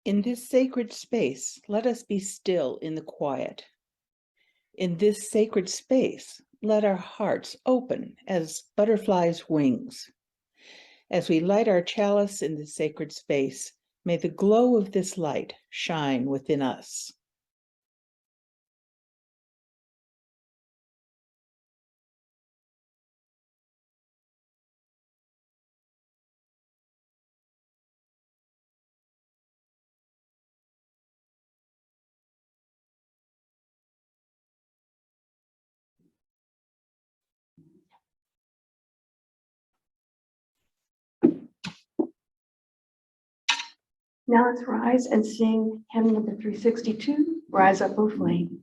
In this sacred space, let us be still in the quiet. In this sacred space, let our hearts open as butterflies' wings. As we light our chalice in this sacred space, may the glow of this light shine within us. Now let's rise and sing hymn number 362, Rise Up, O Flame.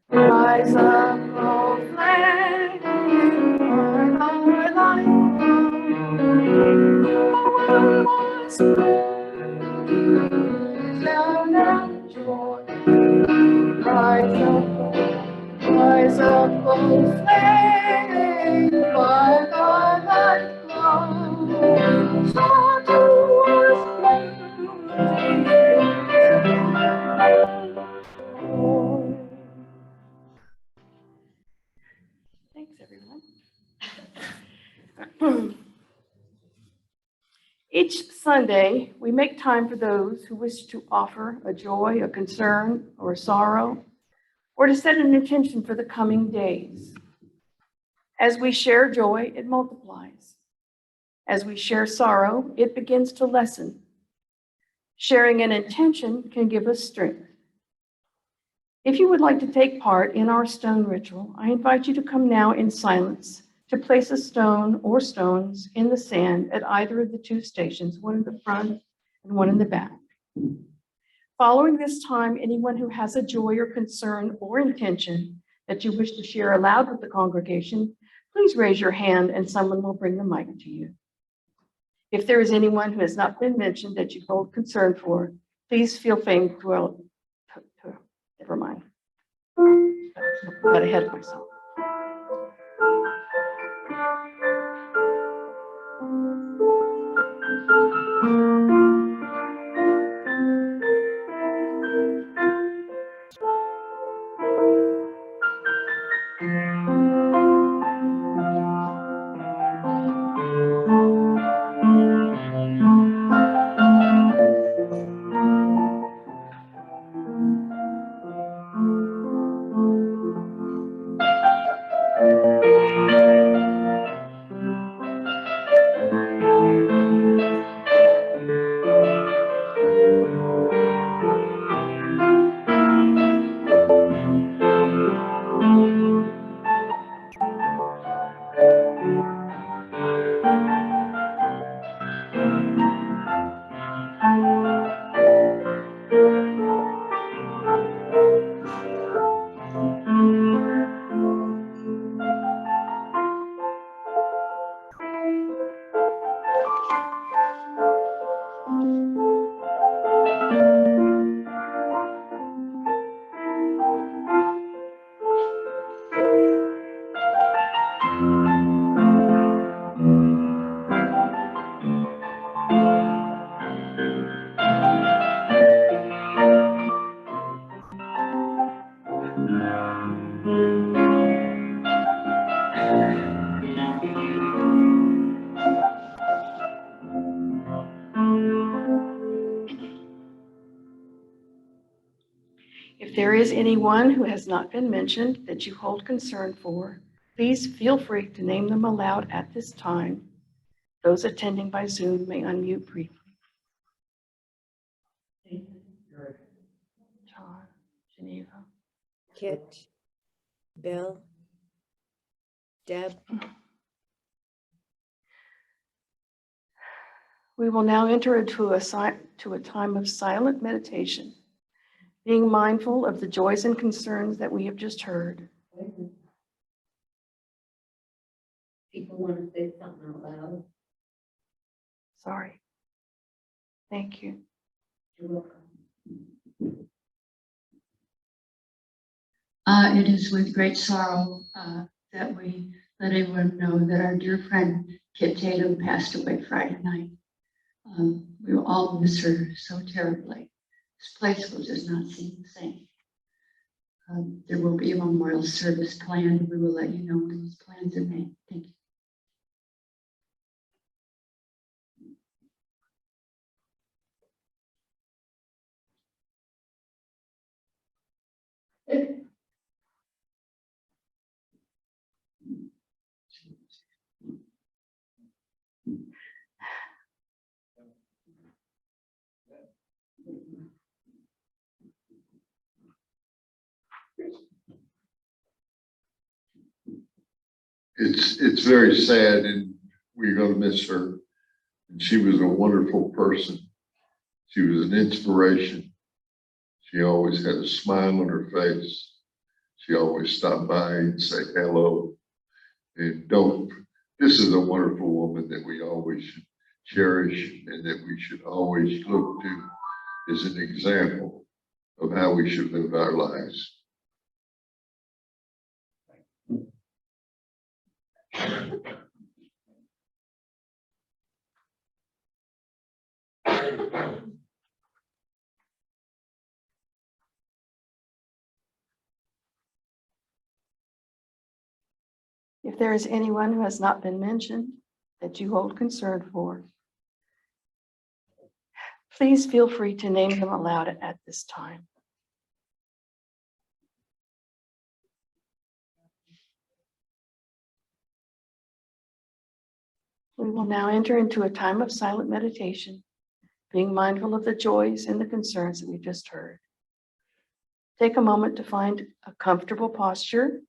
Rise up, O flame, burn our light. Sound of joy. Rise up, O flame, by thy light glow. Shine to us beauty. Thanks, everyone. Each Sunday, we make time for those who wish to offer a joy, a concern, or a sorrow, or to set an intention for the coming days. As we share joy, it multiplies. As we share sorrow, it begins to lessen. Sharing an intention can give us strength. If you would like to take part in our stone ritual, I invite you to come now in silence to place a stone or stones in the sand at either of the two stations, one in the front and one in the back. Following this time, anyone who has a joy or concern or intention that you wish to share aloud with the congregation, please raise your hand and someone will bring the mic to you. If there is anyone who has not been mentioned that you hold concern for, please feel free to never mind. Got ahead of myself. If there is anyone who has not been mentioned that you hold concern for, please feel free to name them aloud at this time. Those attending by Zoom may unmute briefly. John, Geneva, Kit, Bill, Deb. We will now enter into a time of silent meditation, being mindful of the joys and concerns that we have just heard. People want to say something out loud. Sorry. Thank you. You're welcome. It is with great sorrow that we let everyone know that our dear friend Kit Tatum passed away Friday night. We will all miss her so terribly. This place will just not seem the same. There will be a memorial service planned. We will let you know when those plans are made. Thank you. It's very sad, and we're going to miss her. And she was a wonderful person. She was an inspiration. She always had a smile on her face. She always stopped by and say hello. And this is a wonderful woman that we always should cherish and that we should always look to as an example of how we should live our lives. If there is anyone who has not been mentioned that you hold concern for, please feel free to name them aloud at this time. We will now enter into a time of silent meditation, being mindful of the joys and the concerns that we just heard. Take a moment to find a comfortable posture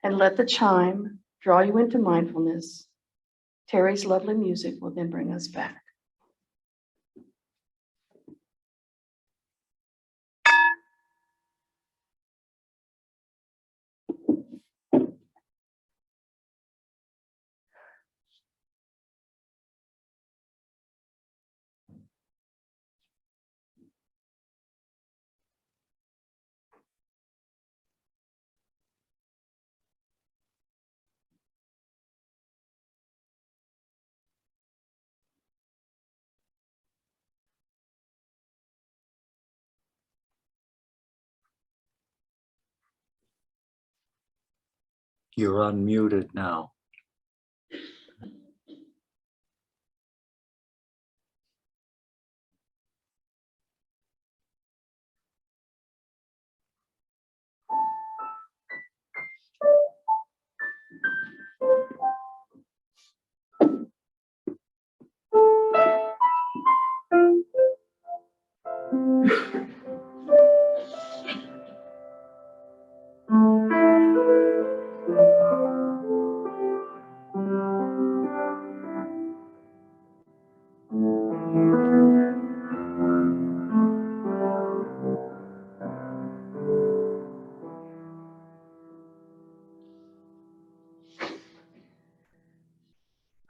and let the chime draw you into mindfulness. Terry's lovely music will then bring us back. You're unmuted now.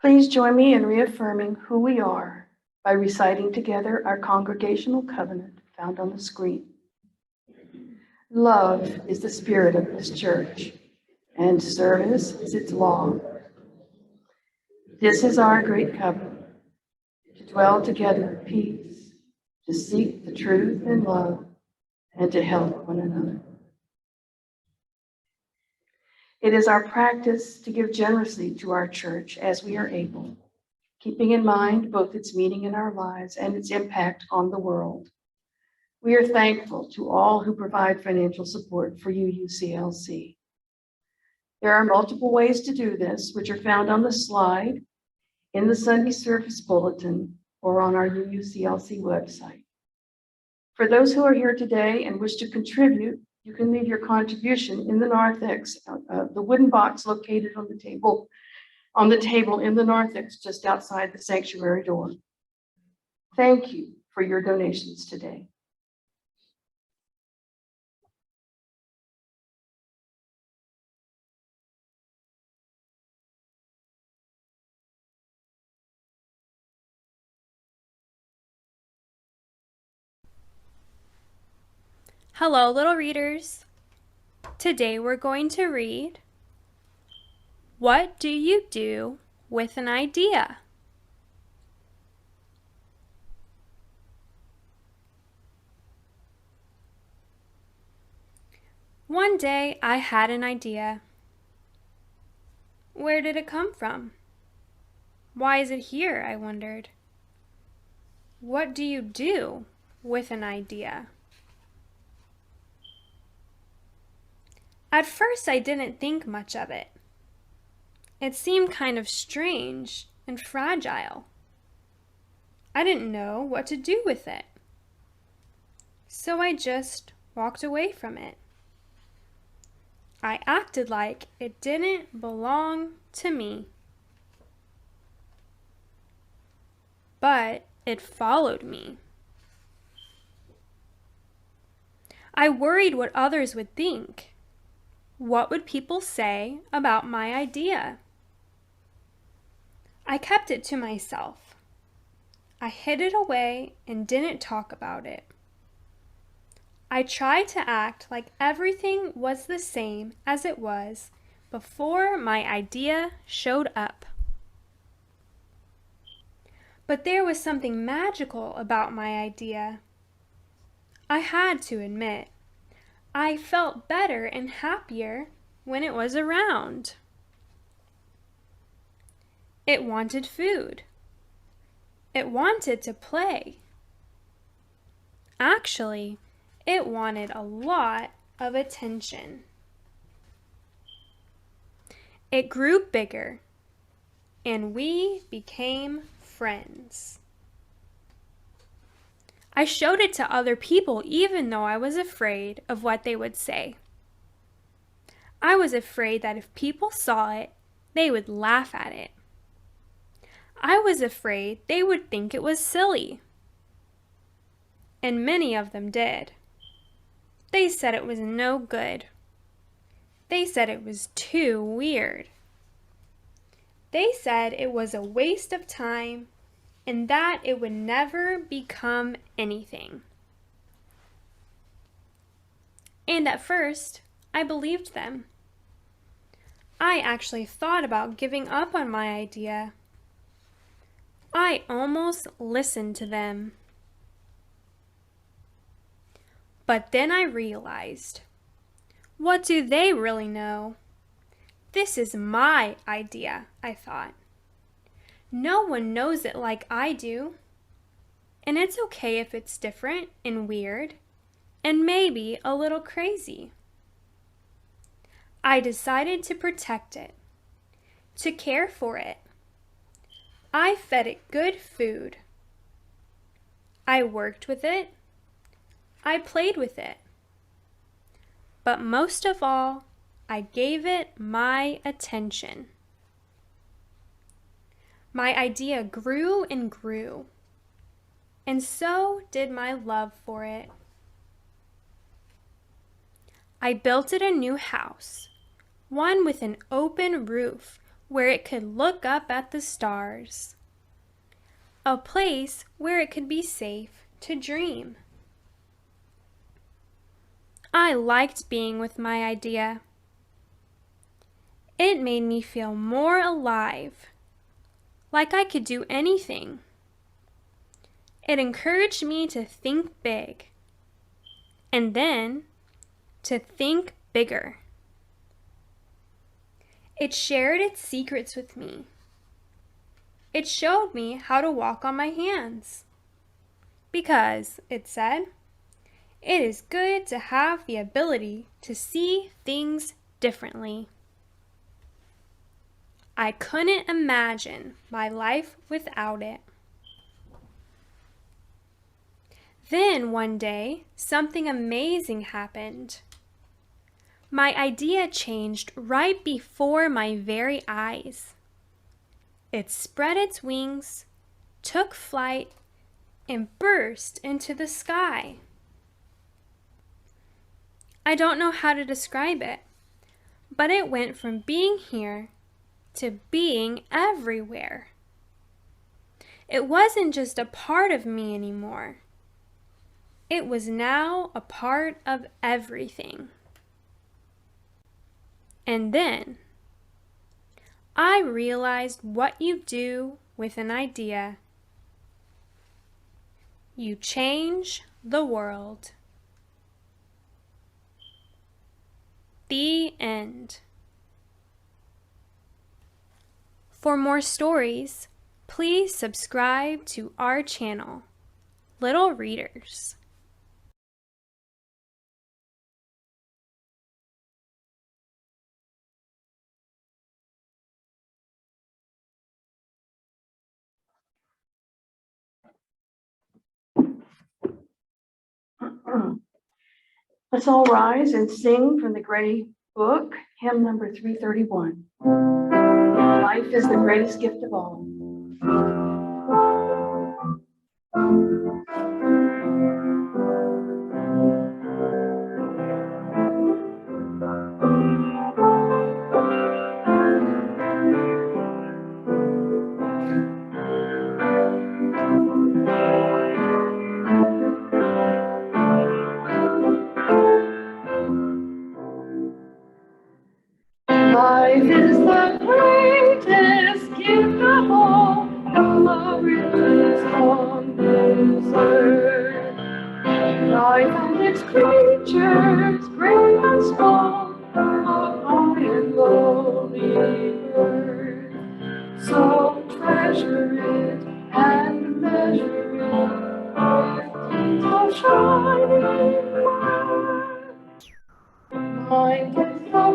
Please join me in reaffirming who we are by reciting together our congregational covenant found on the screen. Love is the spirit of this church, and service is its law. This is our great covenant, to dwell together in peace, to seek the truth in love, and to help one another. It is our practice to give generously to our church as we are able, keeping in mind both its meaning in our lives and its impact on the world. We are thankful to all who provide financial support for UUCLC. There are multiple ways to do this, which are found on the slide, in the Sunday service bulletin, or on our UUCLC website. For those who are here today and wish to contribute, you can leave your contribution in the narthex, the wooden box located on the table in the narthex just outside the sanctuary door. Thank you for your donations today. Hello, little readers. Today we're going to read What Do You Do with an Idea? One day I had an idea. Where did it come from? Why is it here, I wondered. What do you do with an idea? At first I didn't think much of it. It seemed kind of strange and fragile. I didn't know what to do with it. So I just walked away from it. I acted like it didn't belong to me. But it followed me. I worried what others would think. What would people say about my idea? I kept it to myself. I hid it away and didn't talk about it. I tried to act like everything was the same as it was before my idea showed up. But there was something magical about my idea. I had to admit, I felt better and happier when it was around. It wanted food. It wanted to play. Actually, it wanted a lot of attention. It grew bigger, and we became friends. I showed it to other people even though I was afraid of what they would say. I was afraid that if people saw it, they would laugh at it. I was afraid they would think it was silly. And many of them did. They said it was no good. They said it was too weird. They said it was a waste of time and that it would never become anything. And at first, I believed them. I actually thought about giving up on my idea. I almost listened to them. But then I realized, what do they really know? This is my idea, I thought. No one knows it like I do. And it's okay if it's different and weird, and maybe a little crazy. I decided to protect it, to care for it. I fed it good food. I worked with it. I played with it. But most of all, I gave it my attention. My idea grew and grew, and so did my love for it. I built it a new house, one with an open roof where it could look up at the stars, a place where it could be safe to dream. I liked being with my idea. It made me feel more alive, like I could do anything. It encouraged me to think big, and then to think bigger. It shared its secrets with me. It showed me how to walk on my hands. Because, it said, it is good to have the ability to see things differently. I couldn't imagine my life without it. Then one day, something amazing happened. My idea changed right before my very eyes. It spread its wings, took flight, and burst into the sky. I don't know how to describe it, but it went from being here to being everywhere. It wasn't just a part of me anymore. It was now a part of everything. And then I realized what you do with an idea. You change the world. The end. For more stories, please subscribe to our channel, Little Readers. Let's all rise and sing from the Gray Book, hymn number 331. Life is the greatest gift of all. Life is the greatest gift of all, the richest on this earth. Life and its creatures, great and small, of high and lowly birth. So treasure it and measure it with deeds of shining light. Mine is the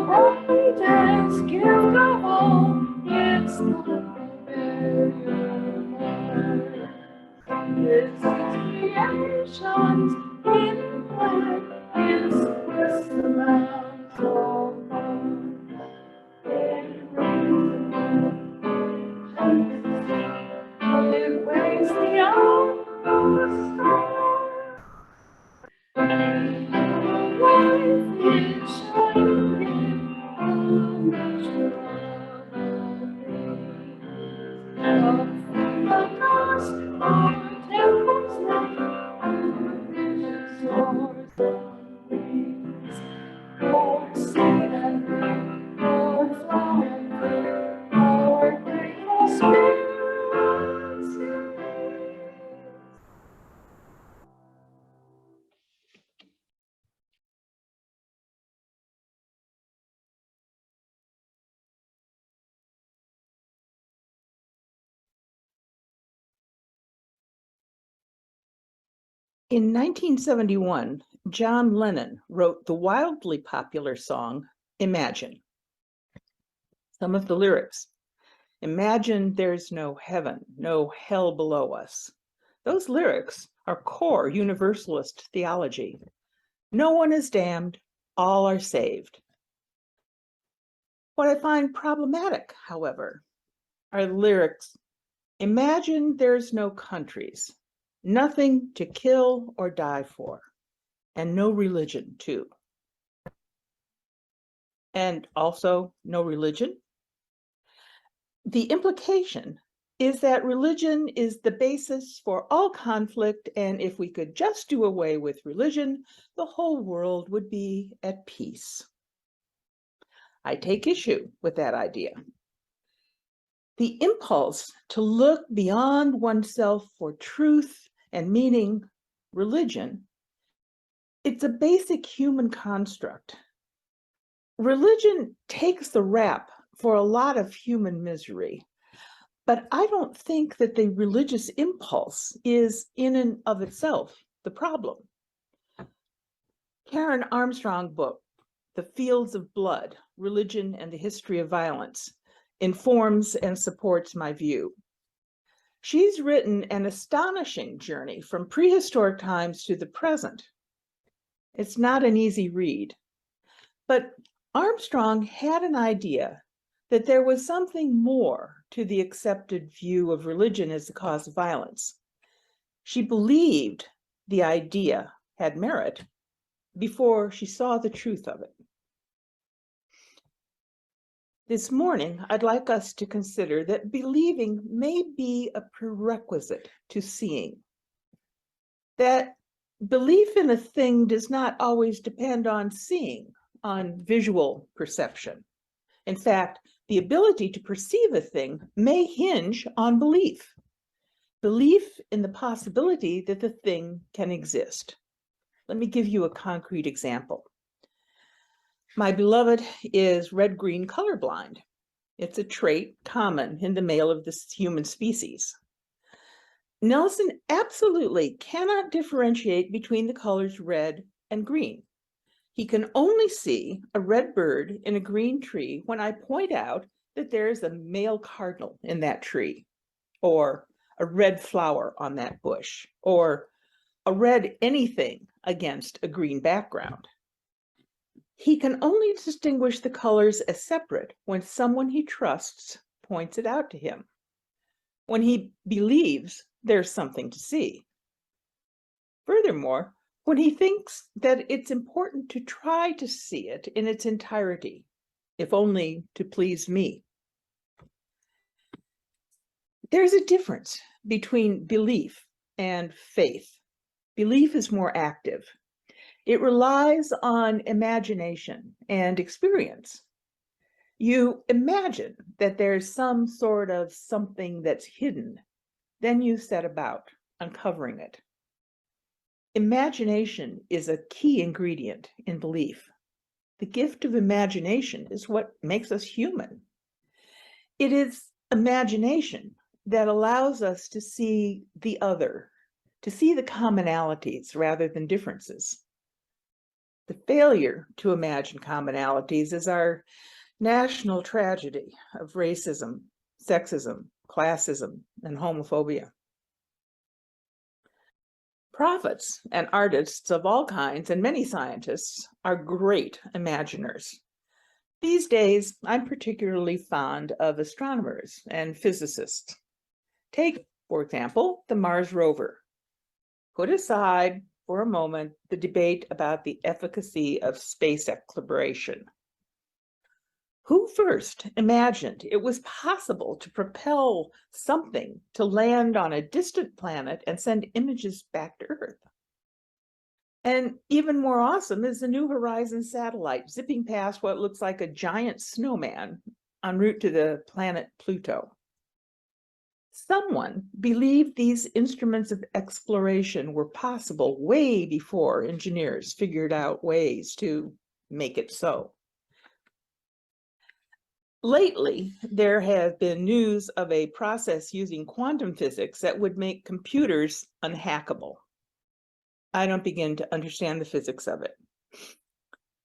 brightest gift of all, it's not the barrier mark. Its creations in black is the amount of love. It brings it weighs the hour of the star. Life is shining in the measure of the things. From the dust of temples late, and vision soars on wings. Lord, sing and ring, Lord, fly and free, Lord, grateful spirit sing. In 1971, John Lennon wrote the wildly popular song, Imagine. Some of the lyrics: imagine there's no heaven, no hell below us. Those lyrics are core Universalist theology. No one is damned, all are saved. What I find problematic, however, are the lyrics, imagine there's no countries, nothing to kill or die for, and no religion too. And also no religion. The implication is that religion is the basis for all conflict, and if we could just do away with religion, the whole world would be at peace. I take issue with that idea. The impulse to look beyond oneself for truth and meaning, religion, it's a basic human construct. Religion takes the rap for a lot of human misery, but I don't think that the religious impulse is in and of itself the problem. Karen Armstrong's book, The Fields of Blood, Religion and the History of Violence, informs and supports my view. She's written an astonishing journey from prehistoric times to the present. It's not an easy read, but Armstrong had an idea that there was something more to the accepted view of religion as the cause of violence. She believed the idea had merit before she saw the truth of it. This morning, I'd like us to consider that believing may be a prerequisite to seeing. That Belief in a thing does not always depend on seeing, on visual perception. In fact, the ability to perceive a thing may hinge on belief. Belief in the possibility that the thing can exist. Let me give you a concrete example. My beloved is red-green colorblind. It's a trait common in the male of this human species. Nelson absolutely cannot differentiate between the colors red and green. He can only see a red bird in a green tree when I point out that there's a male cardinal in that tree, or a red flower on that bush, or a red anything against a green background. He can only distinguish the colors as separate when someone he trusts points it out to him, when he believes there's something to see. Furthermore, when he thinks that it's important to try to see it in its entirety, if only to please me. There's a difference between belief and faith. Belief is more active. It relies on imagination and experience. You imagine that there's some sort of something that's hidden. Then you set about uncovering it. Imagination is a key ingredient in belief. The gift of imagination is what makes us human. It is imagination that allows us to see the other, to see the commonalities rather than differences. The failure to imagine commonalities is our national tragedy of racism, sexism, classism, and homophobia. Prophets and artists of all kinds and many scientists are great imaginers. These days, I'm particularly fond of astronomers and physicists. Take, for example, the Mars rover. Put aside for a moment the debate about the efficacy of space exploration. Who first imagined it was possible to propel something to land on a distant planet and send images back to Earth? And even more awesome is the New Horizons satellite zipping past what looks like a giant snowman en route to the planet Pluto. Someone believed these instruments of exploration were possible way before engineers figured out ways to make it so. Lately, there have been news of a process using quantum physics that would make computers unhackable. I don't begin to understand the physics of it.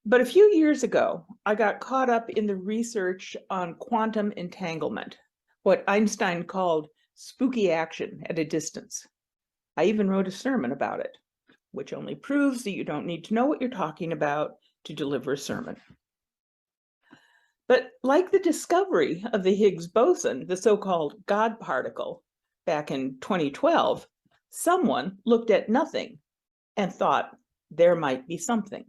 But a few years ago, I got caught up in the research on quantum entanglement, what Einstein called spooky action at a distance. I even wrote a sermon about it, which only proves that you don't need to know what you're talking about to deliver a sermon. But like the discovery of the Higgs boson, the so-called God particle, back in 2012, someone looked at nothing and thought there might be something.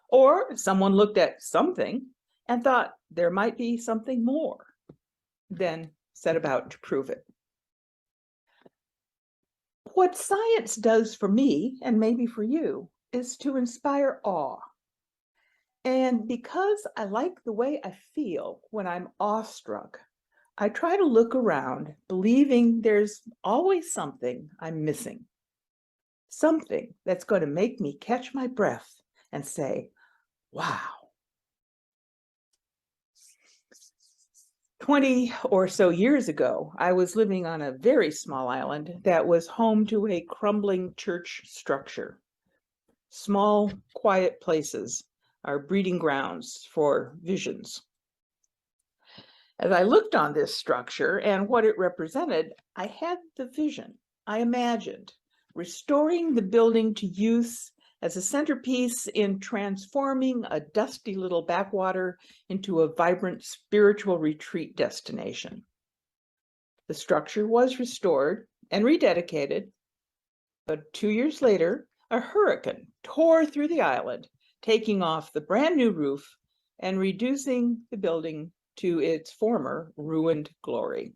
Or someone looked at something and thought there might be something more, then set about to prove it. What science does for me, and maybe for you, is to inspire awe. And because I like the way I feel when I'm awestruck, I try to look around, believing there's always something I'm missing. Something that's going to make me catch my breath and say, wow. 20 or so years ago, I was living on a very small island that was home to a crumbling church structure. Small, quiet places are breeding grounds for visions. As I looked on this structure and what it represented, I had the vision. I imagined restoring the building to use as a centerpiece in transforming a dusty little backwater into a vibrant spiritual retreat destination. The structure was restored and rededicated, but 2 years later, a hurricane tore through the island, taking off the brand new roof and reducing the building to its former ruined glory.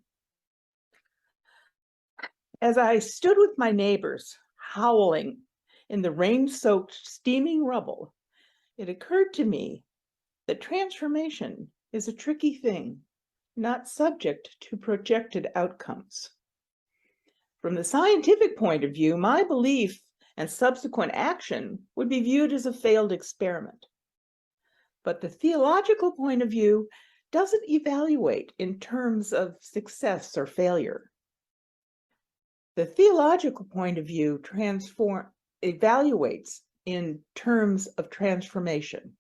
As I stood with my neighbors, howling in the rain-soaked, steaming rubble, it occurred to me that transformation is a tricky thing, not subject to projected outcomes. From the scientific point of view, my belief and subsequent action would be viewed as a failed experiment. But the theological point of view doesn't evaluate in terms of success or failure. The theological point of view evaluates in terms of transformation.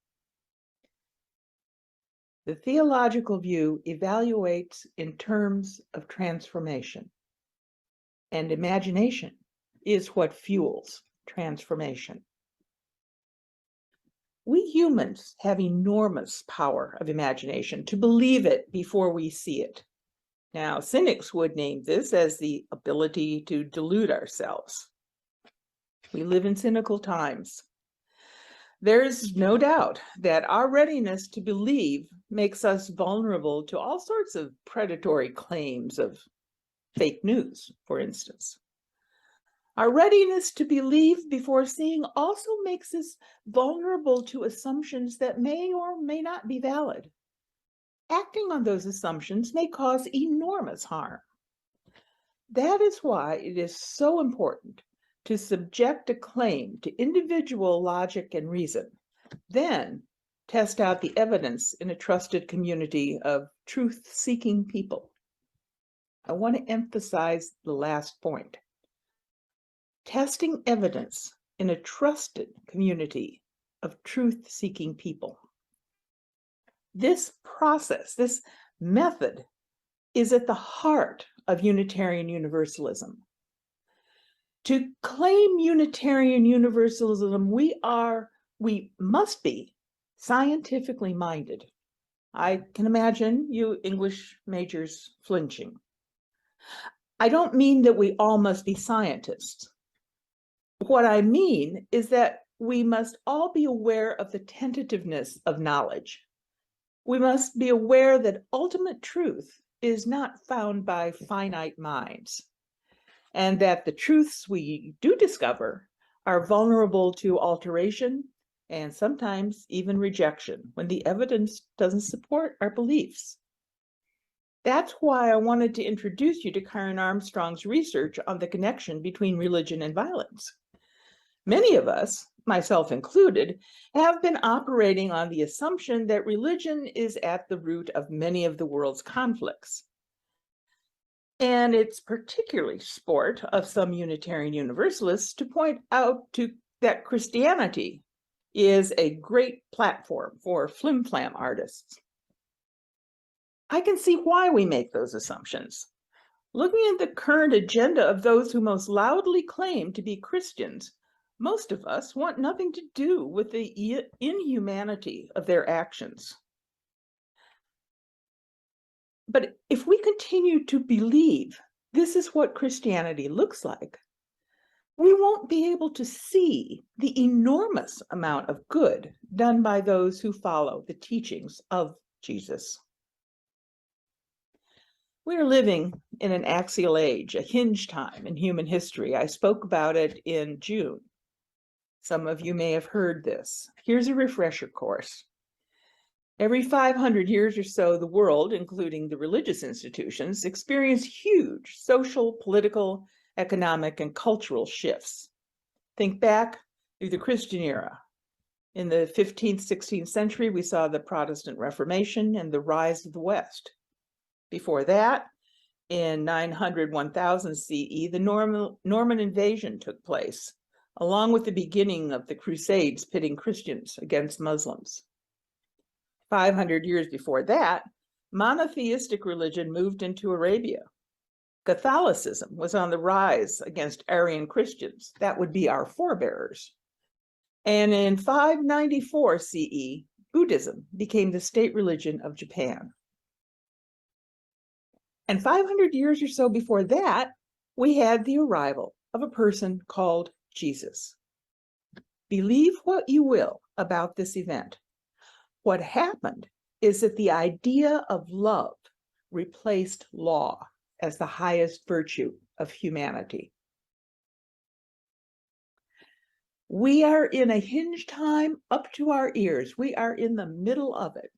The theological view evaluates in terms of transformation. And imagination is what fuels transformation. We humans have enormous power of imagination to believe it before we see it. Now, cynics would name this as the ability to delude ourselves. We live in cynical times. There's no doubt that our readiness to believe makes us vulnerable to all sorts of predatory claims of fake news, for instance. Our readiness to believe before seeing also makes us vulnerable to assumptions that may or may not be valid. Acting on those assumptions may cause enormous harm. That is why it is so important to subject a claim to individual logic and reason, then test out the evidence in a trusted community of truth-seeking people. I want to emphasize the last point. Testing evidence in a trusted community of truth-seeking people. This process, this method, is at the heart of Unitarian Universalism. To claim Unitarian Universalism, we must be scientifically minded. I can imagine you English majors flinching. I don't mean that we all must be scientists. What I mean is that we must all be aware of the tentativeness of knowledge. We must be aware that ultimate truth is not found by finite minds, and that the truths we do discover are vulnerable to alteration and sometimes even rejection when the evidence doesn't support our beliefs. That's why I wanted to introduce you to Karen Armstrong's research on the connection between religion and violence. Many of us, myself included, have been operating on the assumption that religion is at the root of many of the world's conflicts. And it's particularly sport of some Unitarian Universalists to point out that Christianity is a great platform for flim-flam artists. I can see why we make those assumptions. Looking at the current agenda of those who most loudly claim to be Christians, most of us want nothing to do with the inhumanity of their actions. But if we continue to believe this is what Christianity looks like, we won't be able to see the enormous amount of good done by those who follow the teachings of Jesus. We are living in an axial age, a hinge time in human history. I spoke about it in June. Some of you may have heard this. Here's a refresher course. Every 500 years or so, the world, including the religious institutions, experience huge social, political, economic, and cultural shifts. Think back to the Christian era. In the 15th, 16th century, we saw the Protestant Reformation and the rise of the West. Before that, in 900-1000 CE, the Norman invasion took place, along with the beginning of the Crusades pitting Christians against Muslims. 500 years before that, monotheistic religion moved into Arabia. Catholicism was on the rise against Arian Christians. That would be our forebears. And in 594 CE, Buddhism became the state religion of Japan. And 500 years or so before that, we had the arrival of a person called Jesus. Believe what you will about this event. What happened is that the idea of love replaced law as the highest virtue of humanity. We are in a hinge time up to our ears. We are in the middle of it.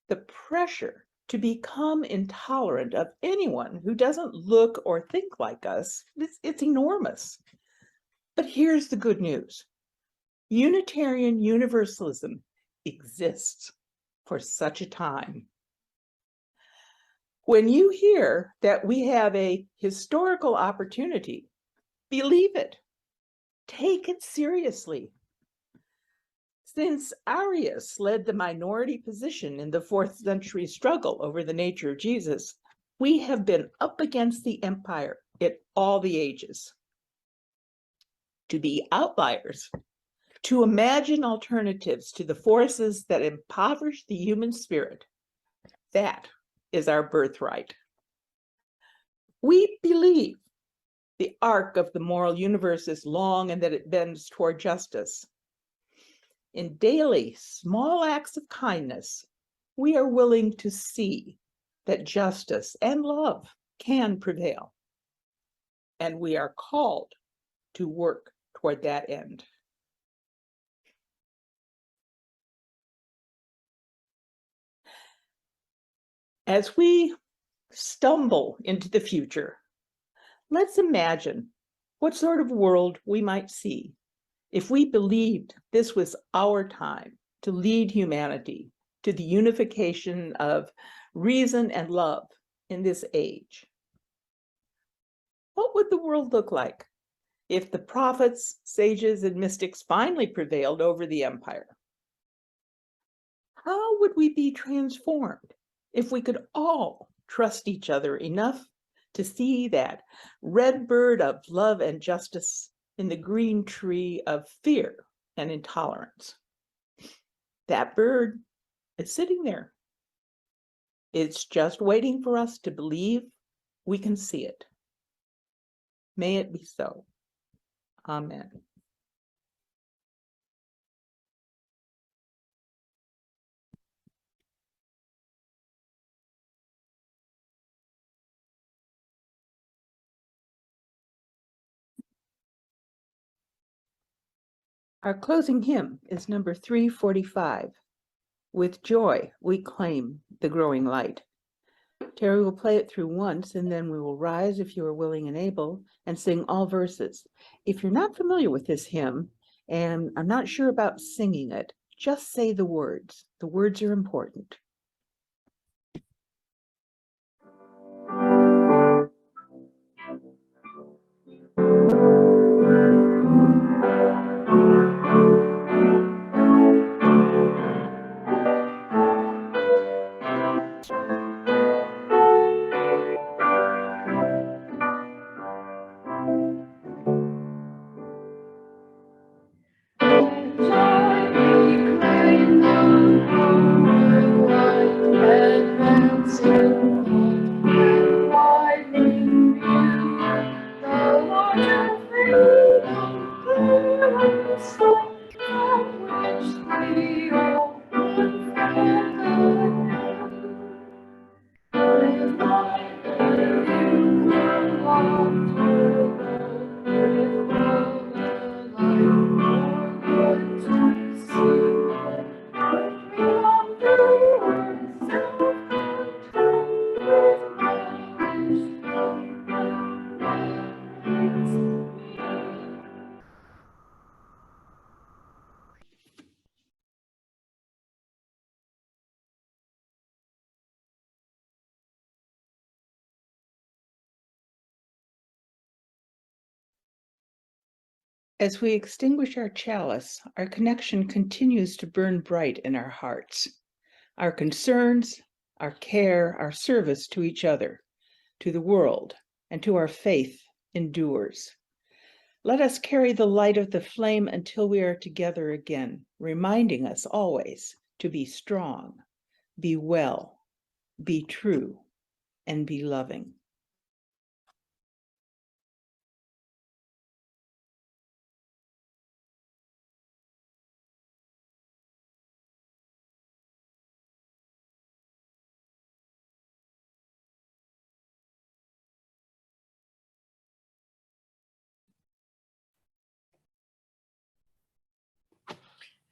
The pressure to become intolerant of anyone who doesn't look or think like us, it's enormous. But here's the good news. Unitarian Universalism exists for such a time. When you hear that we have a historical opportunity, believe it. Take it seriously. Since Arius led the minority position in the 4th century struggle over the nature of Jesus, we have been up against the empire in all the ages. To be outliers, to imagine alternatives to the forces that impoverish the human spirit, that is our birthright. We believe the arc of the moral universe is long and that it bends toward justice. In daily small acts of kindness, we are willing to see that justice and love can prevail. And we are called to work toward that end. As we stumble into the future, let's imagine what sort of world we might see if we believed this was our time to lead humanity to the unification of reason and love in this age. What would the world look like if the prophets, sages, and mystics finally prevailed over the empire? How would we be transformed if we could all trust each other enough to see that red bird of love and justice in the green tree of fear and intolerance? That bird is sitting there. It's just waiting for us to believe we can see it. May it be so. Amen. Our closing hymn is number 345. With joy, we claim the growing light. Terry will play it through once, and then we will rise if you are willing and able, and sing all verses. If you're not familiar with this hymn, and I'm not sure about singing it, just say the words. The words are important. As we extinguish our chalice, our connection continues to burn bright in our hearts. Our concerns, our care, our service to each other, to the world, and to our faith endures. Let us carry the light of the flame until we are together again, reminding us always to be strong, be well, be true, and be loving.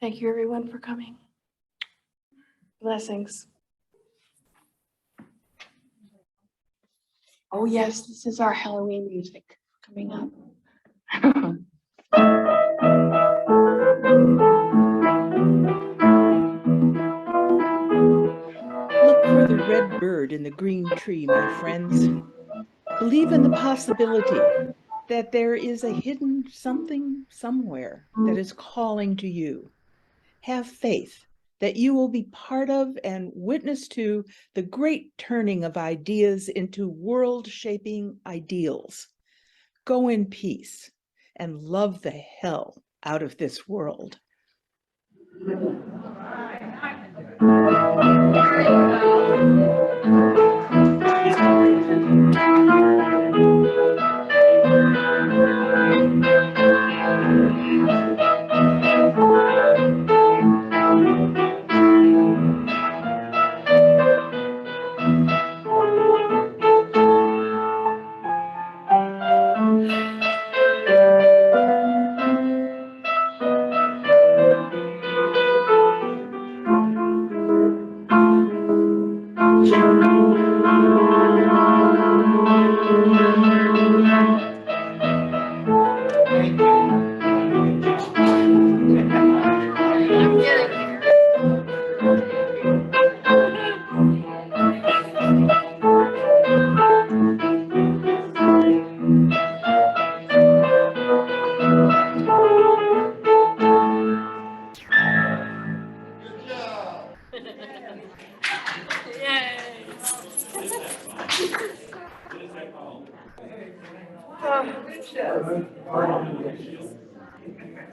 Thank you, everyone, for coming. Blessings. Oh, yes, this is our Halloween music coming up. Look for the red bird in the green tree, my friends. Believe in the possibility that there is a hidden something somewhere that is calling to you. Have faith that you will be part of and witness to the great turning of ideas into world-shaping ideals. Go in peace and love the hell out of this world.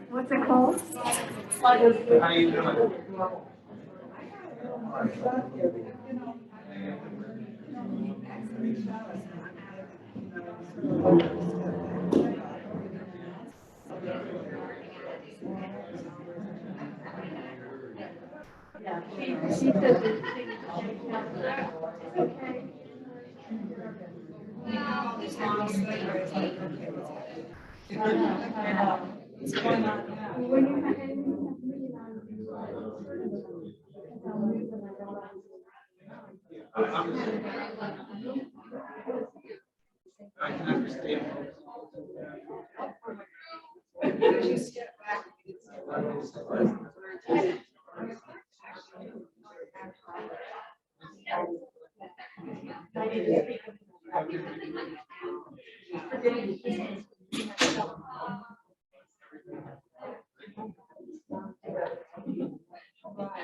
What's it called? She said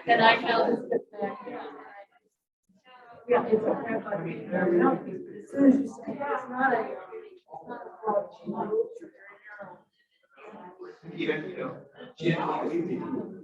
and I know. Yeah, it's okay. As soon as you say it's not a. Yeah, you know.